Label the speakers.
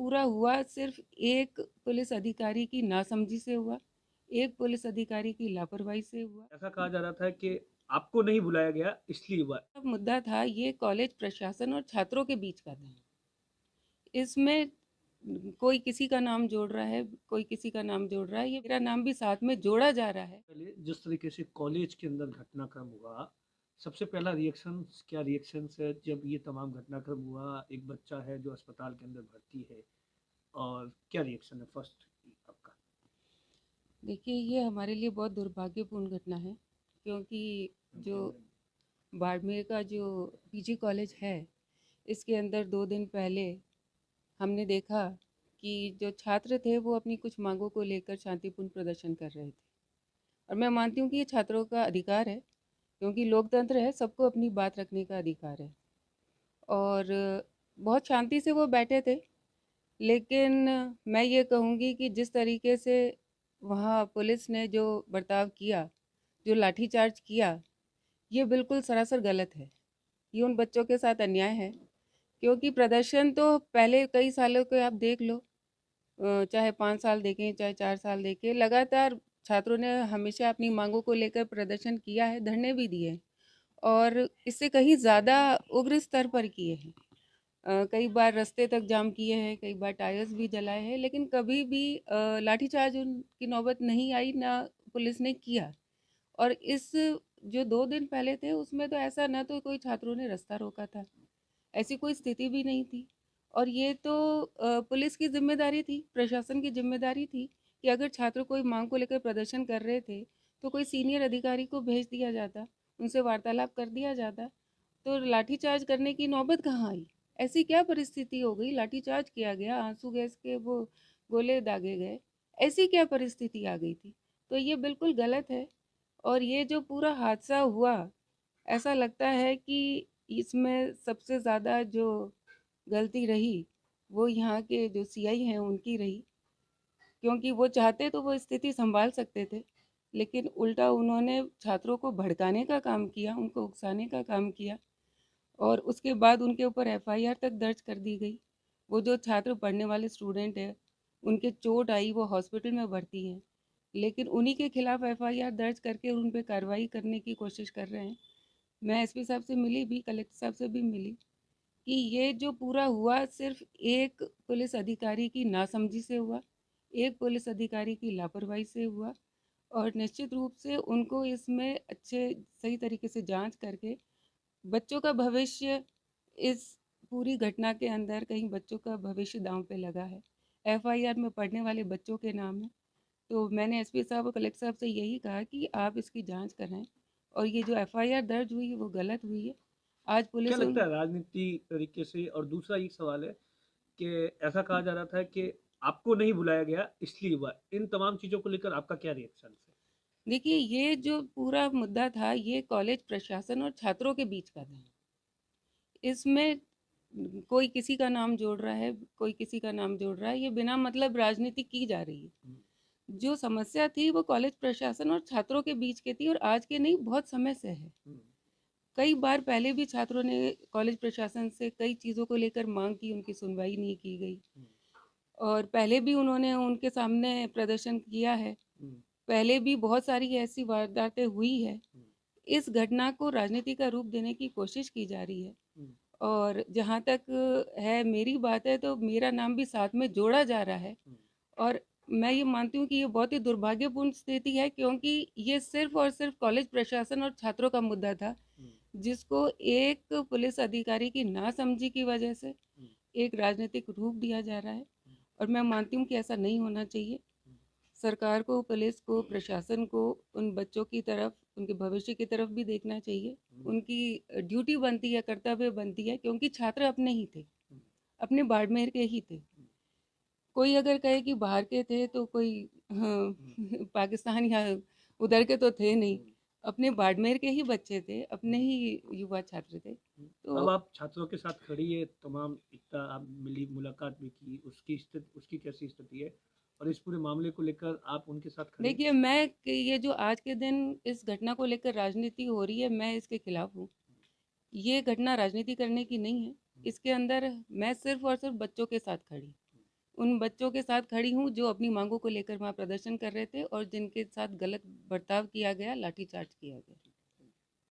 Speaker 1: पूरा हुआ सिर्फ एक पुलिस अधिकारी की नासमझी से हुआ, एक पुलिस अधिकारी की लापरवाही से हुआ।
Speaker 2: ऐसा कहा जा रहा था कि आपको नहीं बुलाया गया इसलिए हुआ।
Speaker 1: अब मुद्दा था ये कॉलेज प्रशासन और छात्रों के बीच का था। इसमें कोई किसी का नाम जोड़ रहा है, कोई किसी का नाम जोड़ रहा है, ये मेरा नाम भी साथ में जोड़ा जा रहा है।
Speaker 2: पहले जिस तरीके से कॉलेज के अंदर घटनाक्रम हुआ, सबसे पहला रिएक्शन क्या रिएक्शन है जब ये तमाम घटनाक्रम हुआ? एक बच्चा है जो अस्पताल के अंदर भर्ती है, और क्या रिएक्शन है फर्स्ट आपका?
Speaker 1: देखिए, ये हमारे लिए बहुत दुर्भाग्यपूर्ण घटना है, क्योंकि जो बाड़मेर का जो पीजी कॉलेज है, इसके अंदर 2 दिन पहले हमने देखा कि जो छात्र थे वो अपनी कुछ मांगों को लेकर शांतिपूर्ण प्रदर्शन कर रहे थे। और मैं मानती हूँ कि ये छात्रों का अधिकार है, क्योंकि लोकतंत्र है, सबको अपनी बात रखने का अधिकार है। और बहुत शांति से वो बैठे थे, लेकिन मैं ये कहूँगी कि जिस तरीके से वहाँ पुलिस ने जो बर्ताव किया, जो लाठीचार्ज किया, ये बिल्कुल सरासर गलत है। ये उन बच्चों के साथ अन्याय है, क्योंकि प्रदर्शन तो पहले कई सालों के आप देख लो, चाहे 5 साल देखें, चाहे 4 साल देखें, लगातार छात्रों ने हमेशा अपनी मांगों को लेकर प्रदर्शन किया है, धरने भी दिए और इससे कहीं ज़्यादा उग्र स्तर पर किए हैं। कई बार रास्ते तक जाम किए हैं, कई बार टायर्स भी जलाए हैं, लेकिन कभी भी लाठीचार्ज उनकी नौबत नहीं आई, ना पुलिस ने किया। और इस जो 2 दिन पहले थे, उसमें तो ऐसा ना तो कोई छात्रों ने रास्ता रोका था, ऐसी कोई स्थिति भी नहीं थी। और ये तो पुलिस की ज़िम्मेदारी थी, प्रशासन की ज़िम्मेदारी थी कि अगर छात्र कोई मांग को लेकर प्रदर्शन कर रहे थे, तो कोई सीनियर अधिकारी को भेज दिया जाता, उनसे वार्तालाप कर दिया जाता। तो लाठीचार्ज करने की नौबत कहाँ आई? ऐसी क्या परिस्थिति हो गई? लाठीचार्ज किया गया, आंसू गैस के वो गोले दागे गए, ऐसी क्या परिस्थिति आ गई थी? तो ये बिल्कुल गलत है। और ये जो पूरा हादसा हुआ, ऐसा लगता है कि इसमें सबसे ज़्यादा जो गलती रही, वो यहाँ के जो सीआई हैं उनकी रही, क्योंकि वो चाहते तो वो स्थिति सँभाल सकते थे, लेकिन उल्टा उन्होंने छात्रों को भड़काने का काम किया, उनको उकसाने का काम किया और उसके बाद उनके ऊपर एफआईआर तक दर्ज कर दी गई। वो जो छात्र पढ़ने वाले स्टूडेंट हैं, उनके चोट आई, वो हॉस्पिटल में भर्ती हैं, लेकिन उन्हीं के खिलाफ एफआईआर दर्ज करके उन पे कार्रवाई करने की कोशिश कर रहे हैं। मैं एसपी साहब से मिली भी, कलेक्टर साहब से भी मिली कि ये जो पूरा हुआ सिर्फ एक पुलिस अधिकारी की नासमझी से हुआ, एक पुलिस अधिकारी की लापरवाही से हुआ और निश्चित रूप से उनको इसमें अच्छे सही तरीके से जांच करके बच्चों का भविष्य, इस पूरी घटना के अंदर कहीं बच्चों का भविष्य दांव पे लगा है। एफआईआर में पढ़ने वाले बच्चों के नाम है। तो मैंने एसपी साहब और कलेक्टर साहब से यही कहा कि आप इसकी जांच कराएं और ये जो एफआईआर दर्ज हुई है वो गलत हुई है। आज
Speaker 2: क्या
Speaker 1: पुलिस
Speaker 2: लगता
Speaker 1: उन
Speaker 2: है राजनीति तरीके से? और दूसरा एक सवाल है कि ऐसा कहा जा रहा था कि आपको नहीं बुलाया गया इसलिए हुआ। इन तमाम चीज़ों को लेकर आपका क्या रिएक्शन है?
Speaker 1: देखिए, ये जो पूरा मुद्दा था, ये कॉलेज प्रशासन और छात्रों के बीच का था। इसमें कोई किसी का नाम जोड़ रहा है, कोई किसी का नाम जोड़ रहा है, ये बिना मतलब राजनीति की जा रही है। जो समस्या थी वो कॉलेज प्रशासन और छात्रों के बीच की थी और आज के नहीं, बहुत समय से है। कई बार पहले भी छात्रों ने कॉलेज प्रशासन से कई चीज़ों को लेकर मांग की, उनकी सुनवाई नहीं की गई और पहले भी उन्होंने उनके सामने प्रदर्शन किया है। पहले भी बहुत सारी ऐसी वारदातें हुई है। इस घटना को राजनीति का रूप देने की कोशिश की जा रही है और जहाँ तक है मेरी बात है, तो मेरा नाम भी साथ में जोड़ा जा रहा है और मैं ये मानती हूँ कि ये बहुत ही दुर्भाग्यपूर्ण स्थिति है, क्योंकि ये सिर्फ और सिर्फ कॉलेज प्रशासन और छात्रों का मुद्दा था, जिसको एक पुलिस अधिकारी की नासमझी की वजह से एक राजनीतिक रूप दिया जा रहा है और मैं मानती हूँ कि ऐसा नहीं होना चाहिए। सरकार को, पुलिस को, प्रशासन को उन बच्चों की तरफ, उनके भविष्य की तरफ भी देखना चाहिए। उनकी ड्यूटी बनती है, कर्तव्य बनती है, क्योंकि छात्र अपने ही थे, अपने बाड़मेर के ही थे। कोई अगर कहे कि बाहर के थे तो कोई, हाँ, पाकिस्तान या उधर के तो थे नहीं, अपने बाड़मेर के ही बच्चे थे, अपने ही युवा छात्र थे।
Speaker 2: अब
Speaker 1: तो
Speaker 2: आप छात्रों के साथ खड़ी है, तमाम इतना आप मिली, मुलाकात भी की, उसकी स्थिति, उसकी कैसी स्थिति है? और इस पूरे मामले को लेकर आप उनके साथ खड़े हैं?
Speaker 1: देखिए, मैं कि ये जो आज के दिन इस घटना को लेकर राजनीति हो रही है, मैं इसके खिलाफ हूँ। ये घटना राजनीति करने की नहीं है। इसके अंदर मैं सिर्फ और सिर्फ बच्चों के साथ खड़ी, उन बच्चों के साथ खड़ी हूँ जो अपनी मांगों को लेकर वहाँ प्रदर्शन कर रहे थे और जिनके साथ गलत बर्ताव किया गया, लाठीचार्ज किया गया।